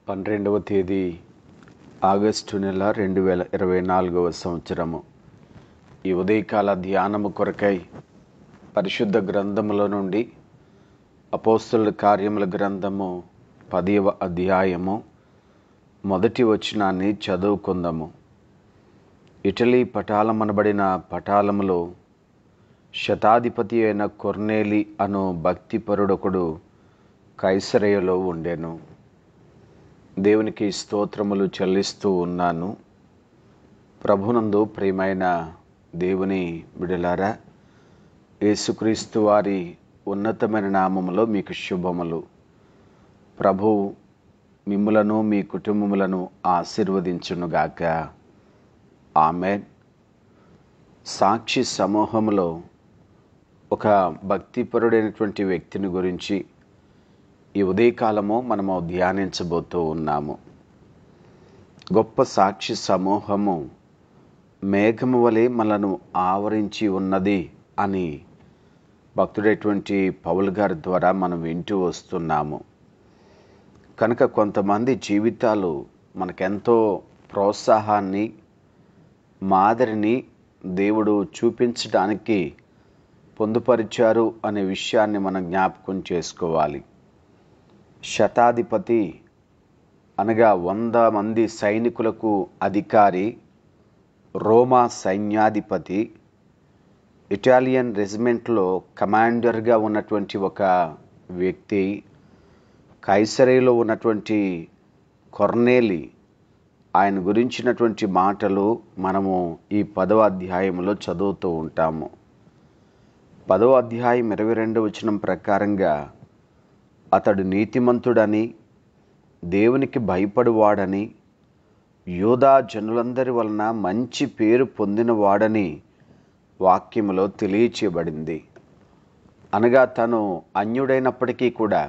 12వ తేదీ ఆగస్టు నెల 2024 సంవత్సరము. ఈ ఉదయకాల ధ్యానము కొరకై పరిశుద్ధ గ్రంథములో నుండి అపోస్తలుల కార్యముల గ్రంథము 10వ అధ్యాయము మొదటి వచనాన్ని చదువుకుందాము. ఇటలీ పటాలమనబడిన పటాలములో శతాధిపతి అయిన కొర్నేలి అను భక్తిపరుడొకడు కైసరయలో ఉండెను. దేవునికి స్తోత్రములు చెల్లిస్తూ ఉన్నాను. ప్రభునందు ప్రియమైన దేవుని బిడ్డలారా, యేసుక్రీస్తు వారి ఉన్నతమైన నామములో మీకు శుభములు. ప్రభు మిమ్ములను మీ కుటుంబములను ఆశీర్వదించునుగాక. ఆమేన్. సాక్షి సమూహములో ఒక భక్తిపరుడైనటువంటి వ్యక్తిని గురించి ఈ ఉదయకాలము మనము ధ్యానించబోతూ ఉన్నాము. గొప్ప సాక్షి సమూహము మేఘము వలె మనను ఆవరించి ఉన్నది అని భక్తుడైనటువంటి పౌలు గారి ద్వారా మనం వింటూ వస్తున్నాము. కనుక కొంతమంది జీవితాలు మనకెంతో ప్రోత్సాహాన్ని, మాదిరిని దేవుడు చూపించడానికి పొందుపరిచారు అనే విషయాన్ని మనం జ్ఞాపకం చేసుకోవాలి. శతాధిపతి అనగా 100 మంది సైనికులకు అధికారి, రోమా సైన్యాధిపతి, ఇటాలియన్ రెజిమెంట్లో కమాండర్గా ఉన్నటువంటి ఒక వ్యక్తి, కైసరేలో ఉన్నటువంటి కొర్నేలి, ఆయన గురించినటువంటి మాటలు మనము ఈ 10వ అధ్యాయంలో చదువుతూ ఉంటాము. 10వ అధ్యాయం 22వ వచనం ప్రకారంగా అతడు నీతిమంతుడని, దేవునికి భయపడువాడని, యూదా జనులందరి వలన మంచి పేరు పొందినవాడని వాక్యములో తెలియచేయబడింది. అనగా తను అన్యుడైనప్పటికీ కూడా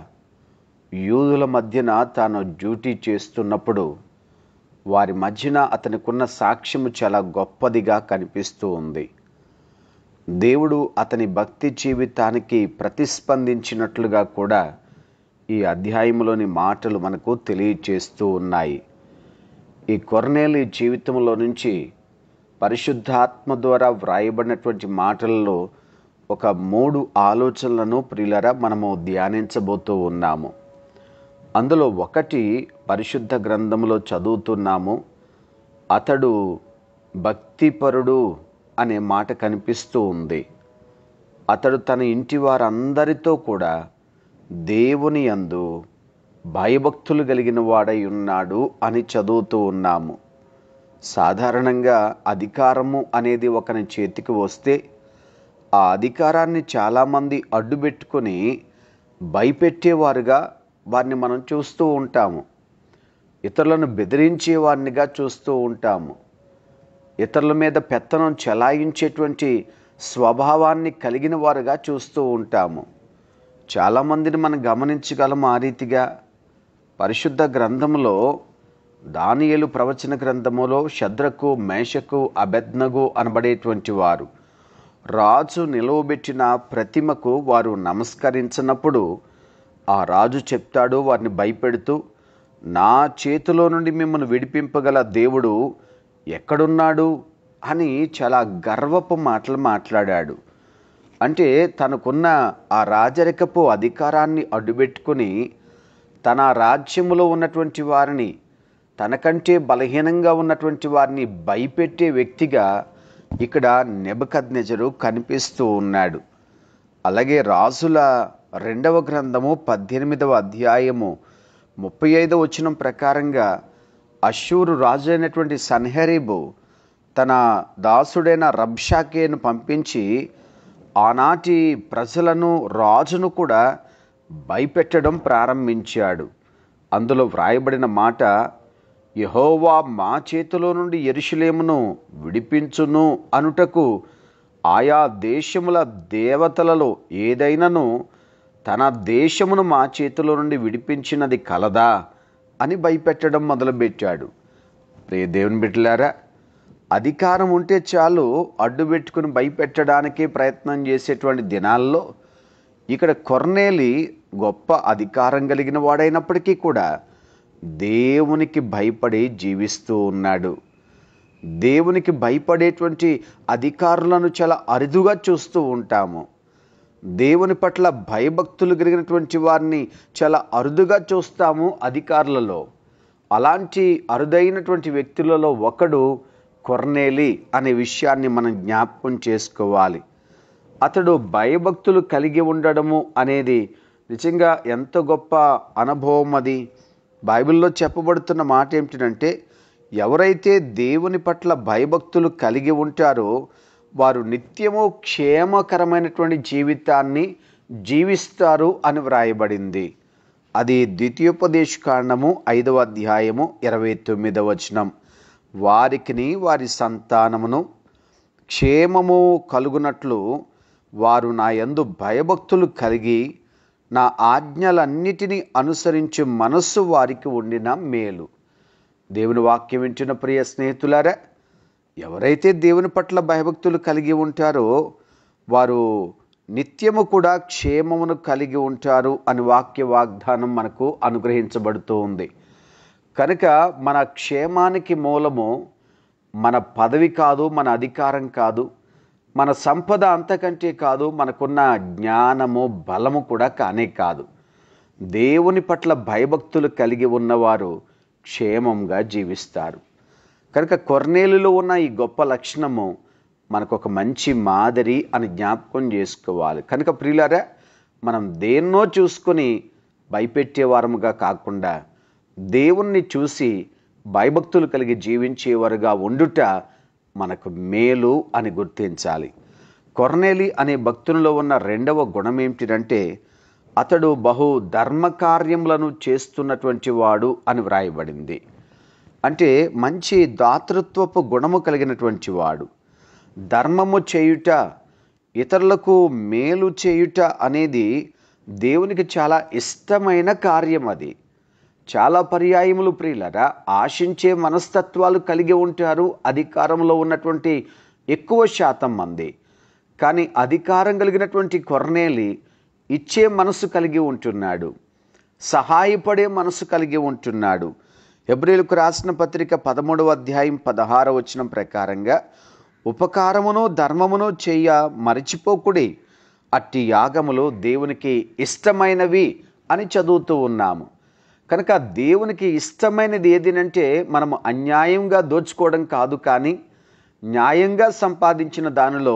యూదుల మధ్యన తాను డ్యూటీ చేస్తున్నప్పుడు వారి మధ్యన అతనికున్న సాక్ష్యము చాలా గొప్పదిగా కనిపిస్తూ ఉంది. దేవుడు అతని భక్తి జీవితానికి ప్రతిస్పందించినట్లుగా కూడా ఈ అధ్యాయంలోని మాటలు మనకు తెలియచేస్తూ ఉన్నాయి. ఈ కొర్నేలి జీవితంలో నుంచి పరిశుద్ధాత్మ ద్వారా వ్రాయబడినటువంటి మాటలలో ఒక 3 ఆలోచనలను ప్రియులరా మనము ధ్యానించబోతూ ఉన్నాము. అందులో ఒకటి పరిశుద్ధ గ్రంథంలో చదువుతున్నాము. అతడు భక్తిపరుడు అనే మాట కనిపిస్తూ ఉంది. అతడు తన ఇంటి వారందరితో కూడా దేవుని యందు భయభక్తులు కలిగిన వాడై ఉన్నాడు అని చదువుతూ ఉన్నాము. సాధారణంగా అధికారము అనేది ఒకరి చేతికి వస్తే ఆ అధికారాన్ని చాలామంది అడ్డుపెట్టుకొని భయపెట్టేవారుగా వారిని మనం చూస్తూ ఉంటాము. ఇతరులను బెదిరించే వారినిగా చూస్తూ ఉంటాము. ఇతరుల మీద పెత్తనం చెలాయించేటువంటి స్వభావాన్ని కలిగిన వారుగా చూస్తూ ఉంటాము. చాలామందిని మనం గమనించగలము. ఆ రీతిగా పరిశుద్ధ గ్రంథంలో దానియేలు ప్రవచన గ్రంథములో షద్రకు, మేషకు, అబేద్నెగో అనబడేటువంటి వారు రాజు నిలవబెట్టిన ప్రతిమకు వారు నమస్కరించినప్పుడు ఆ రాజు చెప్తాడు వారిని భయపెడుతూ, నా చేతిలో నుండి మిమ్మల్ని విడిపింపగల దేవుడు ఎక్కడున్నాడు అని చాలా గర్వపు మాటలు మాట్లాడాడు. అంటే తనకున్న ఆ రాజరికపు అధికారాన్ని అడ్డుపెట్టుకుని తన రాజ్యములో ఉన్నటువంటి వారిని, తనకంటే బలహీనంగా ఉన్నటువంటి వారిని భయపెట్టే వ్యక్తిగా ఇక్కడ నెబుకద్నెజరు కనిపిస్తూ ఉన్నాడు. అలాగే రాజుల 2వ గ్రంథము 18వ అధ్యాయము 35వ వచనం ప్రకారంగా అష్షూరు రాజు అయినటువంటి సన్హెరీబు తన దాసుడైన రబ్షాకేను పంపించి ఆనాటి ప్రజలను, రాజును కూడా భయపెట్టడం ప్రారంభించాడు. అందులో వ్రాయబడిన మాట, యెహోవా మా చేతిలో నుండి యెరూషలేమును విడిపించును అనుటకు ఆయా దేశముల దేవతలలో ఏదైనను తన దేశమును మా చేతిలో నుండి విడిపించినది కలదా అని భయపెట్టడం మొదలుపెట్టాడు. ప్రియ దేవుని బిడ్డలారా, అధికారం ఉంటే చాలు అడ్డుపెట్టుకుని భయపెట్టడానికి ప్రయత్నం చేసేటువంటి దినాల్లో ఇక్కడ కొర్నేలి గొప్ప అధికారం కలిగిన వాడైనప్పటికీ కూడా దేవునికి భయపడి జీవిస్తూ ఉన్నాడు. దేవునికి భయపడేటువంటి అధికారులను చాలా అరుదుగా చూస్తూ ఉంటాము. దేవుని పట్ల భయభక్తులు కలిగినటువంటి వారిని చాలా అరుదుగా చూస్తాము అధికారులలో. అలాంటి అరుదైనటువంటి వ్యక్తులలో ఒకడు కొర్నేలి అనే విషయాన్ని మనం జ్ఞాపకం చేసుకోవాలి. అతడు భయభక్తులు కలిగి ఉండడము అనేది నిజంగా ఎంత గొప్ప అనుభవం అది. బైబిల్లో చెప్పబడుతున్న మాట ఏమిటంటే, ఎవరైతే దేవుని పట్ల భయభక్తులు కలిగి ఉంటారో వారు నిత్యము క్షేమకరమైనటువంటి జీవితాన్ని జీవిస్తారు అని వ్రాయబడింది. అది ద్వితీయోపదేశకాండము 5వ అధ్యాయము 29వ వచనం. వారికిని వారి సంతానమును క్షేమము కలుగునట్లు వారు నా యందు భయభక్తులు కలిగి నా ఆజ్ఞలన్నిటినీ అనుసరించే మనస్సు వారికి ఉండిన మేలు. దేవుని వాక్యం వింటున్న ప్రియ స్నేహితులారా, ఎవరైతే దేవుని పట్ల భయభక్తులు కలిగి ఉంటారో వారు నిత్యము కూడా క్షేమమును కలిగి ఉంటారు అని వాక్య వాగ్దానం మనకు అనుగ్రహించబడుతూ ఉంది. కనుక మన క్షేమానికి మూలము మన పదవి కాదు, మన అధికారం కాదు, మన సంపద అంతకంటే కాదు, మనకున్న జ్ఞానము బలము కూడా కానే కాదు. దేవుని పట్ల భయభక్తులు కలిగి ఉన్నవారు క్షేమంగా జీవిస్తారు. కనుక కొర్నేలులో ఉన్న ఈ గొప్ప లక్షణము మనకు ఒక మంచి మాదిరి అని జ్ఞాపకం చేసుకోవాలి. కనుక ప్రియులారా, మనం దేన్నో చూసుకొని భయపెట్టేవారముగా కాకుండా దేవుణ్ణి చూసి భయభక్తులు కలిగి జీవించేవారుగా ఉండుట మనకు మేలు అని గుర్తించాలి. కొర్నేలి అనే భక్తునిలో ఉన్న రెండవ గుణం ఏమిటంటే, అతడు బహు ధర్మకార్యములను చేస్తున్నటువంటి వాడు అని వ్రాయబడింది. అంటే మంచి దాతృత్వపు గుణము కలిగినటువంటి వాడు. ధర్మము చేయుట, ఇతరులకు మేలు చేయుట అనేది దేవునికి చాలా ఇష్టమైన కార్యం. అది చాలా పర్యాయములు ప్రియులరా ఆశించే మనస్తత్వాలు కలిగి ఉంటారు అధికారంలో ఉన్నటువంటి ఎక్కువ శాతం మంది. కానీ అధికారం కలిగినటువంటి కొర్నేలి ఇచ్చే మనసు కలిగి ఉంటున్నాడు, సహాయపడే మనసు కలిగి ఉంటున్నాడు. హెబ్రీయులకు రాసిన పత్రిక 13వ అధ్యాయం 16వ వచనం ప్రకారంగా, ఉపకారమును ధర్మమును చేయ మరిచిపోకుడి, అట్టి యాగములు దేవునికి ఇష్టమైనవి అని చదువుతూ ఉన్నాము. కనుక దేవునికి ఇష్టమైనది ఏదినంటే మనము అన్యాయంగా దోచుకోవడం కాదు, కానీ న్యాయంగా సంపాదించిన దానిలో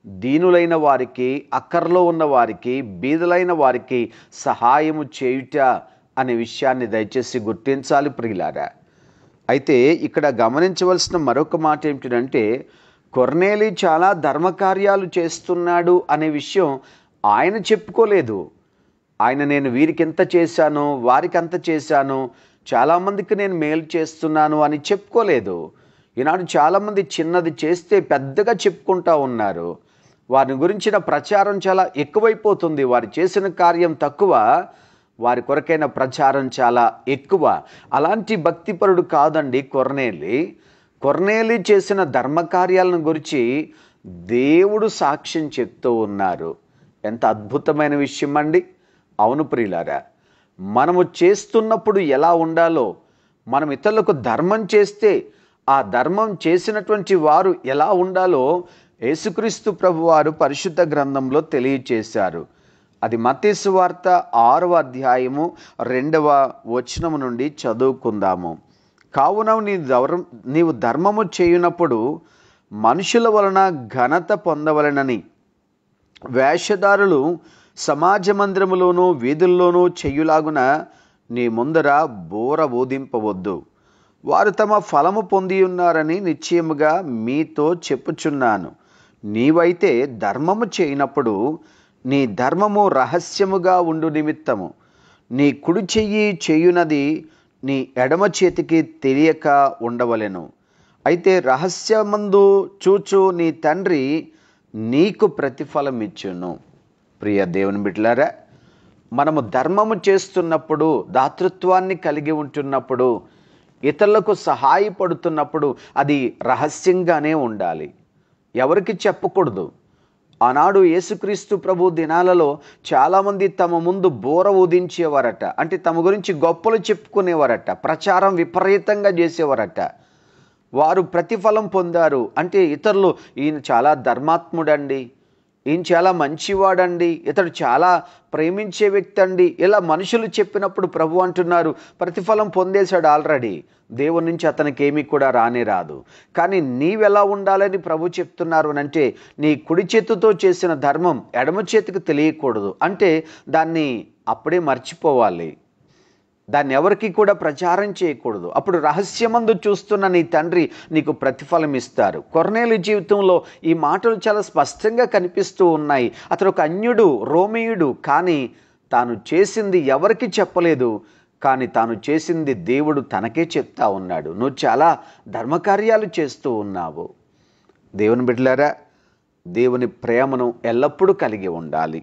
దీనులైన వారికి, అక్కర్లో ఉన్న వారికి, బీదలైన వారికి సహాయము చేయుట అనే విషయాన్ని దయచేసి గుర్తించాలి ప్రియులారా. అయితే ఇక్కడ గమనించవలసిన మరొక మాట ఏమిటంటే, కొర్నేలి చాలా ధర్మకార్యాలు చేస్తున్నాడు అనే విషయం ఆయన చెప్పుకోలేదు. ఆయన నేను వీరికి ఎంత చేశాను, వారికి అంత చేశాను, చాలామందికి నేను మేలు చేస్తున్నాను అని చెప్పుకోలేదు. ఈనాడు చాలామంది చిన్నది చేస్తే పెద్దగా చెప్పుకుంటూ ఉన్నారు. వారి గురించిన ప్రచారం చాలా ఎక్కువైపోతుంది. వారు చేసిన కార్యం తక్కువ, వారి కొరకైన ప్రచారం చాలా ఎక్కువ. అలాంటి భక్తిపరుడు కాదండి కొర్నేలి. కొర్నేలి చేసిన ధర్మకార్యాలను గురించి దేవుడు సాక్ష్యం చెప్తూ ఉన్నారు. ఎంత అద్భుతమైన విషయం అండి. అవును ప్రియులారా, మనము చేస్తున్నప్పుడు ఎలా ఉండాలో, మనం ఇతరులకు ధర్మం చేస్తే ఆ ధర్మం చేసినటువంటి వారు ఎలా ఉండాలో యేసుక్రీస్తు ప్రభువారు పరిశుద్ధ గ్రంథంలో తెలియచేశారు. అది మత్తయి సువార్త 6వ అధ్యాయము 2వ వచనము నుండి చదువుకుందాము. కావున నీవు ధర్మము చేయునప్పుడు మనుషుల వలన ఘనత పొందవలెనని వేషధారులు సమాజ మందిరములోనూ వీధుల్లోనూ చెయ్యులాగున నీ ముందర బోర ఊదింపవద్దు. వారు తమ ఫలము పొంది ఉన్నారని నిశ్చయముగా మీతో చెప్పుచున్నాను. నీవైతే ధర్మము చేయనప్పుడు నీ ధర్మము రహస్యముగా ఉండు నిమిత్తము నీ కుడి చెయ్యి చేయునది నీ ఎడమ చేతికి తెలియక ఉండవలెను. అయితే రహస్యమందు చూచు నీ తండ్రి నీకు ప్రతిఫలం ఇచ్చును. ప్రియ దేవుని బిడ్డలారా, మనము ధర్మము చేస్తున్నప్పుడు, దాతృత్వాన్ని కలిగి ఉంటున్నప్పుడు, ఇతరులకు సహాయపడుతున్నప్పుడు అది రహస్యంగానే ఉండాలి. ఎవరికి చెప్పకూడదు. ఆనాడు యేసుక్రీస్తు ప్రభు దినాలలో చాలామంది తమ ముందు బోర ఊదించేవారట. అంటే తమ గురించి గొప్పలు చెప్పుకునేవారట, ప్రచారం విపరీతంగా చేసేవారట. వారు ప్రతిఫలం పొందారు. అంటే ఇతరులు, ఈయన చాలా ధర్మాత్ముడండి, ఈయన చాలా మంచివాడండి, ఇతడు చాలా ప్రేమించే వ్యక్తి అండి, ఇలా మనుషులు చెప్పినప్పుడు ప్రభు అంటున్నారు ప్రతిఫలం పొందేశాడు ఆల్రెడీ, దేవుని నుంచి అతనికి ఏమీ కూడా రానే రాదు. కానీ నీవెలా ఉండాలని ప్రభు చెప్తున్నారు అంటే, నీ కుడి చేతితో చేసిన ధర్మం ఎడమ చేతికి తెలియకూడదు. అంటే దాన్ని అప్పుడే మర్చిపోవాలి, దాన్ని ఎవరికి కూడా ప్రచారం చేయకూడదు. అప్పుడు రహస్యమందు చూస్తున్న నీ తండ్రి నీకు ప్రతిఫలం ఇస్తారు. కొర్నేలు జీవితంలో ఈ మాటలు చాలా స్పష్టంగా కనిపిస్తూ ఉన్నాయి. అతడు ఒక అన్యుడు, రోమీయుడు, కానీ తాను చేసింది ఎవరికి చెప్పలేదు. కానీ తాను చేసింది దేవుడు తనకే చెప్తా ఉన్నాడు. నువ్వు చాలా ధర్మకార్యాలు చేస్తూ ఉన్నావు. దేవుని బిడ్డలారా, దేవుని ప్రేమను ఎల్లప్పుడూ కలిగి ఉండాలి.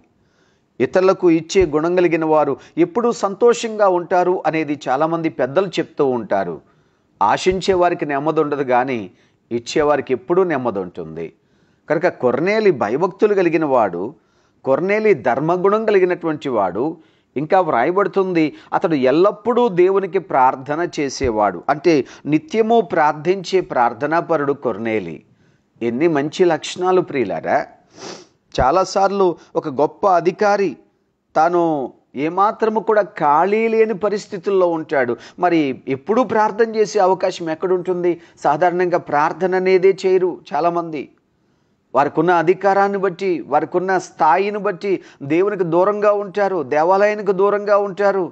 ఇతరులకు ఇచ్చే గుణం కలిగిన వారు ఎప్పుడూ సంతోషంగా ఉంటారు అనేది చాలామంది పెద్దలు చెప్తూ ఉంటారు. ఆశించే వారికి నెమ్మది ఉండదు, కానీ ఇచ్చేవారికి ఎప్పుడూ నెమ్మది ఉంటుంది. కనుక కొర్నేలి భయభక్తులు కలిగిన వాడు, కొర్నేలి ధర్మగుణం కలిగినటువంటి వాడు. ఇంకా వ్రాయబడుతుంది, అతడు ఎల్లప్పుడూ దేవునికి ప్రార్థన చేసేవాడు. అంటే నిత్యము ప్రార్థించే ప్రార్థనాపరుడు కొర్నేలి. ఎన్ని మంచి లక్షణాలు ప్రియులారా! చాలాసార్లు ఒక గొప్ప అధికారి తాను ఏమాత్రము కూడా ఖాళీ లేని పరిస్థితుల్లో ఉంటాడు. మరి ఎప్పుడూ ప్రార్థన చేసే అవకాశం ఎక్కడుంటుంది? సాధారణంగా ప్రార్థన అనేదే చేయరు చాలామంది. వారికి ఉన్న అధికారాన్ని బట్టి, వారికి ఉన్న స్థాయిని బట్టి దేవునికి దూరంగా ఉంటారు, దేవాలయానికి దూరంగా ఉంటారు.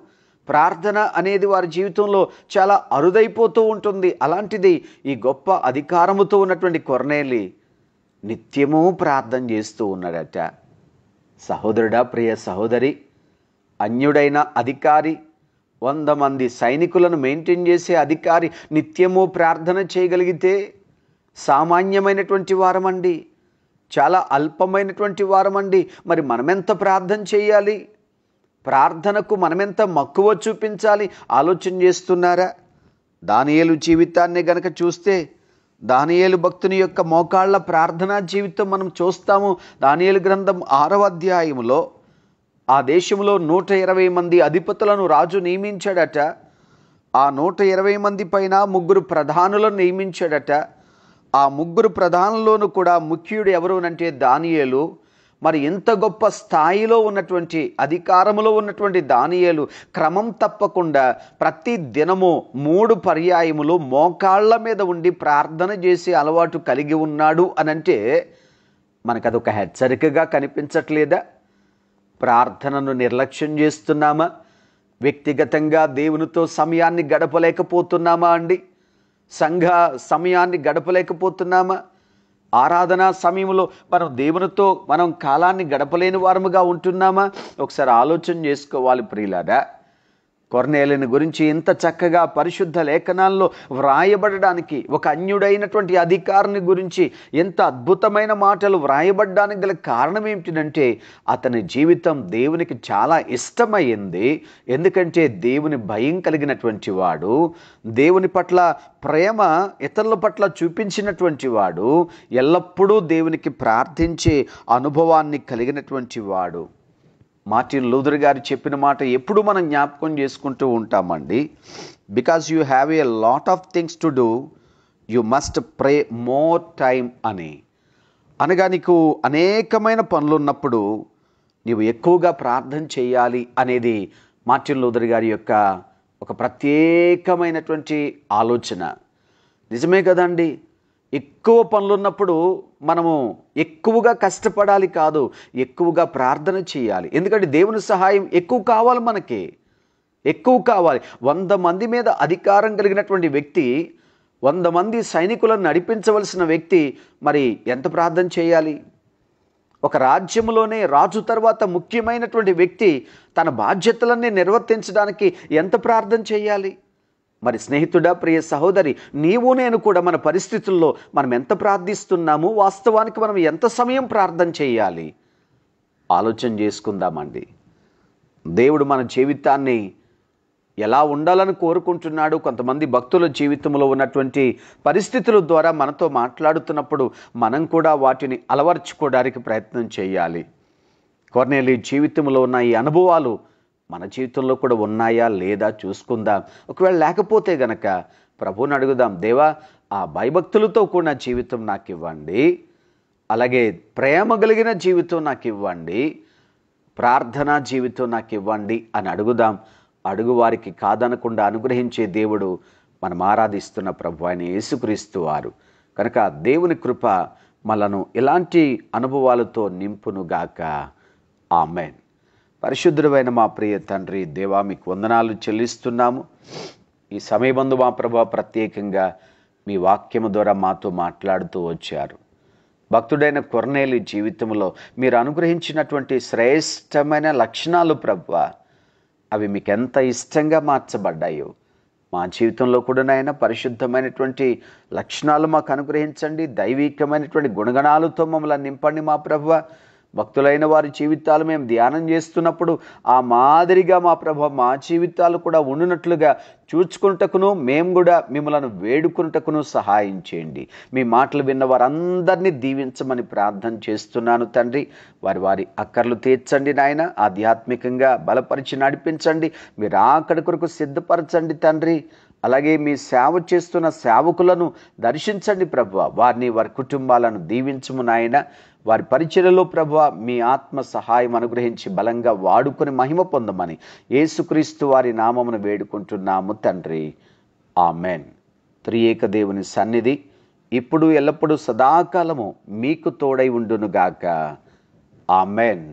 ప్రార్థన అనేది వారి జీవితంలో చాలా అరుదైపోతూ ఉంటుంది. అలాంటిది ఈ గొప్ప అధికారముతో ఉన్నటువంటి కొర్నేలి నిత్యము ప్రార్థన చేస్తూ ఉన్నాడట. సహోదరుడా, ప్రియ సహోదరి, అన్యుడైన అధికారి, 100 మంది సైనికులను మెయింటైన్ చేసే అధికారి నిత్యము ప్రార్థన చేయగలిగితే సామాన్యమైనటువంటి వారమండి, చాలా అల్పమైనటువంటి వారమండి. మరి మనమెంత ప్రార్థన చేయాలి? ప్రార్థనకు మనమెంత మక్కువ చూపించాలి? ఆలోచన చేస్తున్నారా? దానియేలు జీవితాన్ని గనక చూస్తే, దానియేలు భక్తుని యొక్క మోకాళ్ళ ప్రార్థనా జీవితం మనం చూస్తాము. దానియేలు గ్రంథం 6వ అధ్యాయములో ఆ దేశంలో 120 మంది అధిపతులను రాజు నియమించాడట. ఆ 120 మంది పైన 3 ప్రధానులను నియమించాడట. ఆ 3 ప్రధానుల్లోనూ కూడా ముఖ్యుడు ఎవరు అంటే దానియేలు. మరి ఇంత గొప్ప స్థాయిలో ఉన్నటువంటి, అధికారములో ఉన్నటువంటి దానియేలు క్రమం తప్పకుండా ప్రతి దినము 3 పర్యాయములు మోకాళ్ళ మీద ఉండి ప్రార్థన చేసే అలవాటు కలిగి ఉన్నాడు అనంటే మనకు అదొక హెచ్చరికగా కనిపించట్లేదా? ప్రార్థనను నిర్లక్ష్యం చేస్తున్నామా? వ్యక్తిగతంగా దేవునితో సమయాన్ని గడపలేకపోతున్నామా అండి? సంఘ సమయాన్ని గడపలేకపోతున్నామా? ఆరాధనా సమయంలో మనం దేవునితో కాలాన్ని గడపలేని వారముగా ఉంటున్నామా? ఒకసారి ఆలోచన చేసుకోవాలి ప్రియులారా. కొర్నేలిని గురించి ఇంత చక్కగా పరిశుద్ధ లేఖనాల్లో వ్రాయబడడానికి, ఒక అన్యుడైనటువంటి అధికారిని గురించి ఎంత అద్భుతమైన మాటలు వ్రాయబడడానికి గల కారణం ఏమిటంటే, అతని జీవితం దేవునికి చాలా ఇష్టమైంది. ఎందుకంటే దేవుని భయం కలిగినటువంటి వాడు, దేవుని పట్ల ప్రేమ ఇతరుల పట్ల చూపించినటువంటి వాడు, ఎల్లప్పుడూ దేవునికి ప్రార్థించే అనుభవాన్ని కలిగినటువంటి వాడు. మార్టిన్ లూథర్ గారు చెప్పిన మాట ఎప్పుడు మనం జ్ఞాపకం చేసుకుంటూ ఉంటామండి. Because you have a lot of things to do, you must pray more time అని. అనగా నీకు అనేకమైన పనులు ఉన్నప్పుడు నీవు ఎక్కువగా ప్రార్థన చేయాలి అనేది మార్టిన్ లూథర్ గారి యొక్క ఒక ప్రత్యేకమైనటువంటి ఆలోచన. నిజమే కదండి. ఎక్కువ పనులున్నప్పుడు మనము ఎక్కువగా కష్టపడాలి కాదు, ఎక్కువగా ప్రార్థన చేయాలి. ఎందుకంటే దేవుని సహాయం ఎక్కువ కావాలి, మనకి ఎక్కువ కావాలి. 100 మంది మీద అధికారం కలిగినటువంటి వ్యక్తి, 100 మంది సైనికులను నడిపించవలసిన వ్యక్తి మరి ఎంత ప్రార్థన చేయాలి? ఒక రాజ్యంలోనే రాజు తర్వాత ముఖ్యమైనటువంటి వ్యక్తి తన బాధ్యతలన్నీ నిర్వర్తించడానికి ఎంత ప్రార్థన చేయాలి? మరి స్నేహితుడా, ప్రియ సహోదరి, నీవు నేను కూడా మన పరిస్థితుల్లో మనం ఎంత ప్రార్థిస్తున్నాము, వాస్తవానికి మనం ఎంత సమయం ప్రార్థన చేయాలి? ఆలోచన చేసుకుందామండి. దేవుడు మన జీవితాన్ని ఎలా ఉండాలని కోరుకుంటున్నాడు. కొంతమంది భక్తుల జీవితంలో ఉన్నటువంటి పరిస్థితుల ద్వారా మనతో మాట్లాడుతున్నప్పుడు మనం కూడా వాటిని అలవర్చుకోవడానికి ప్రయత్నం చేయాలి. కొర్నేలి జీవితంలో ఉన్న ఈ అనుభవాలు మన జీవితంలో కూడా ఉన్నాయా లేదా చూసుకుందాం. ఒకవేళ లేకపోతే గనక ప్రభువుని అడుగుదాం, దేవా ఆ భయభక్తులతో కూడిన జీవితం నాకు ఇవ్వండి, అలాగే ప్రేమ కలిగిన జీవితం నాకు ఇవ్వండి, ప్రార్థనా జీవితం నాకు ఇవ్వండి అని అడుగుదాం. అడుగు వారికి కాదనకుండా అనుగ్రహించే దేవుడు మనం ఆరాధిస్తున్న ప్రభు అయిన యేసుక్రీస్తు వారు. కనుక దేవుని కృప మనను ఇలాంటి అనుభవాలతో నింపునుగాక. ఆమేన్. పరిశుద్ధుడైన మా ప్రియ తండ్రి దేవా, మీకు వందనాలు చెల్లిస్తున్నాము. ఈ సమయమందు మా ప్రభు ప్రత్యేకంగా మీ వాక్యము ద్వారా మాతో మాట్లాడుతూ వచ్చారు. భక్తుడైన కొర్నేలి జీవితంలో మీరు అనుగ్రహించినటువంటి శ్రేష్టమైన లక్షణాలు ప్రభువా, అవి మీకు ఎంత ఇష్టంగా మార్చబడ్డాయో మా జీవితంలో కూడా నాయన పరిశుద్ధమైనటువంటి లక్షణాలు మాకు అనుగ్రహించండి. దైవికమైనటువంటి గుణగణాలతో మమ్మల్ని నింపండి మా ప్రభువా. భక్తులైన వారి జీవితాలు మేము ధ్యానం చేస్తున్నప్పుడు ఆ మాదిరిగా మా ప్రభు మా జీవితాలు కూడా ఉండునట్లుగా చూచుకుంటకును మేము కూడా మిమ్మల్ని వేడుకున్నటకును సహాయం చేయండి. మీ మాటలు విన్న వారందరినీ దీవించమని ప్రార్థన చేస్తున్నాను తండ్రి. వారి వారి అక్కర్లు తీర్చండి నాయన. ఆధ్యాత్మికంగా బలపరిచి నడిపించండి. మీరు అక్కడి కొరకు సిద్ధపరచండి తండ్రి. అలాగే మీ సేవ చేస్తున్న సేవకులను దర్శించండి ప్రభువా. వారిని వారి కుటుంబాలను దీవించుము నాయన. వారి పరిచర్యలో ప్రభువా మీ ఆత్మ సహాయం అనుగ్రహించి బలంగా వాడుకొని మహిమ పొందమని యేసుక్రీస్తు వారి నామమును వేడుకుంటున్నాము తండ్రి. ఆమెన్. త్రియేక దేవుని సన్నిధి ఇప్పుడు ఎల్లప్పుడూ సదాకాలము మీకు తోడై ఉండునుగాక. ఆమెన్.